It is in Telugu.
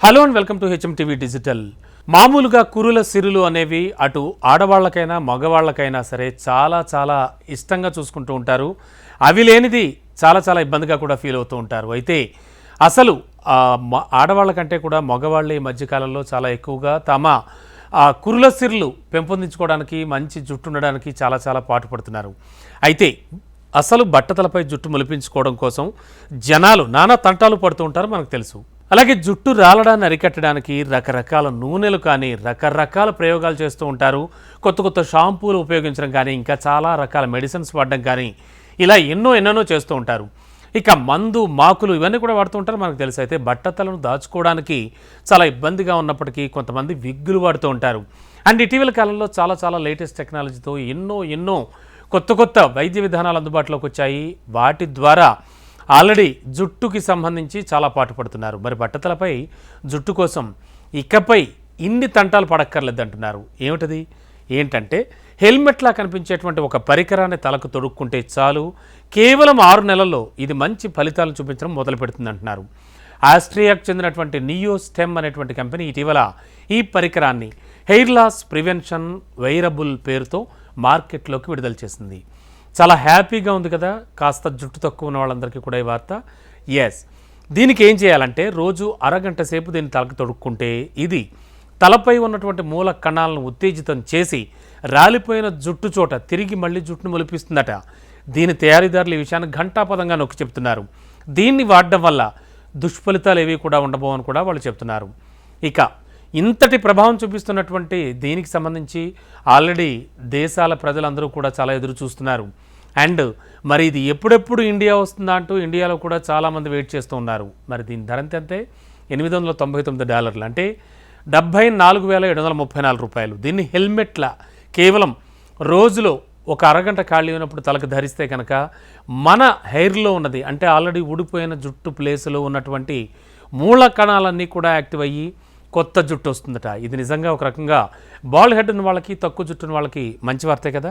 Hello and welcome to HMTV digital. మామూలుగా కురుల సిరులు అనేవి అటు ఆడవాళ్ళకైనా మగవాళ్ళకైనా సరే చాలా చాలా ఇష్టంగా చూసుకుంటూ ఉంటారు. అవి లేనిది చాలా చాలా ఇబ్బందిగా కూడా ఫీల్ అవుతూ ఉంటారు. అయితే అసలు ఆడవాళ్ళకంటే కూడా మగవాళ్ళు ఈ మధ్యకాలంలో చాలా ఎక్కువగా తమ కురుల సిరులు పెంపొందించుకోవడానికి మంచి జుట్టు ఉండడానికి చాలా చాలా పాటుపడుతున్నారు. అయితే అసలు బట్టతలపై జుట్టు మొలిపించుకోవడం కోసం జనాలు నానా తంటాలు పడుతూ ఉంటారు, మనకు తెలుసు. అలాగే జుట్టు రాలడాన్ని అరికట్టడానికి రకరకాల నూనెలు కానీ రకరకాల ప్రయోగాలు చేస్తూ ఉంటారు. కొత్త కొత్త షాంపూలు ఉపయోగించడం కానీ ఇంకా చాలా రకాల మెడిసిన్స్ వాడడం కానీ ఇలా ఎన్నెన్నో చేస్తూ ఉంటారు. ఇక మందు మాకులు ఇవన్నీ కూడా వాడుతూ ఉంటారు, మనకు తెలుసు. అయితే బట్టతలను దాచుకోవడానికి చాలా ఇబ్బందిగా ఉన్నప్పటికీ కొంతమంది విగ్గులు వాడుతూ ఉంటారు. అండ్ ఇటీవల కాలంలో చాలా చాలా లేటెస్ట్ టెక్నాలజీతో ఎన్నో కొత్త వైద్య విధానాలు అందుబాటులోకి వచ్చాయి. వాటి ద్వారా ఆల్రెడీ జుట్టుకి సంబంధించి చాలా పాటుపడుతున్నారు. మరి బట్టతలపై జుట్టు కోసం ఇకపై ఇన్ని తంటాలు పడక్కర్లేదంటున్నారు. ఏంటంటే హెల్మెట్లా కనిపించేటువంటి ఒక పరికరాన్ని తలకు తొడుక్కుంటే చాలు, కేవలం 6 నెలల్లో ఇది మంచి ఫలితాలను చూపించడం మొదలు పెడుతుందంటున్నారు. ఆస్ట్రియాకు చెందినటువంటి నియోస్టెమ్ అనేటువంటి కంపెనీ ఇటీవల ఈ పరికరాన్ని హెయిర్ లాస్ ప్రివెన్షన్ వెయిరబుల్ పేరుతో మార్కెట్లోకి విడుదల చేసింది. చాలా హ్యాపీగా ఉంది కదా కాస్త జుట్టు తక్కువ ఉన్న వాళ్ళందరికీ కూడా ఈ వార్త. ఎస్, దీనికి ఏం చేయాలంటే రోజు అరగంట సేపు దీన్ని తలకు తొడుక్కుంటే ఇది తలపై ఉన్నటువంటి మూల కణాలను ఉత్తేజితం చేసి రాలిపోయిన జుట్టు చోట తిరిగి మళ్ళీ జుట్టును మొలిపిస్తుందట. దీని తయారీదారులు ఈ విషయాన్ని ఘంటాపదంగా నొక్కి చెప్తున్నారు. దీన్ని వాడడం వల్ల దుష్ఫలితాలు ఏవి కూడా ఉండబోవని కూడా వాళ్ళు చెప్తున్నారు. ఇక ఇంతటి ప్రభావం చూపిస్తున్నటువంటి దీనికి సంబంధించి ఆల్రెడీ దేశాల ప్రజలందరూ కూడా చాలా ఎదురు చూస్తున్నారు. అండ్ మరి ఇది ఎప్పుడెప్పుడు ఇండియా వస్తుందా అంటూ ఇండియాలో కూడా చాలామంది వెయిట్ చేస్తూ ఉన్నారు. మరి దీని ధర ఎంతంటే $899, అంటే $74,734. దీన్ని హెల్మెట్ల కేవలం రోజులో ఒక అరగంట ఖాళీ ఉన్నప్పుడు తలకు ధరిస్తే కనుక మన హెయిర్లో ఉన్నది అంటే ఆల్రెడీ ఊడిపోయిన జుట్టు ప్లేసులో ఉన్నటువంటి మూల కణాలన్నీ కూడా యాక్టివ్ అయ్యి కొత్త జుట్టు వస్తుందట. ఇది నిజంగా ఒక రకంగా బాల్డ్ హెడ్ ఉన్న వాళ్ళకి తక్కువ జుట్టు ఉన్న వాళ్ళకి మంచి వార్తే కదా.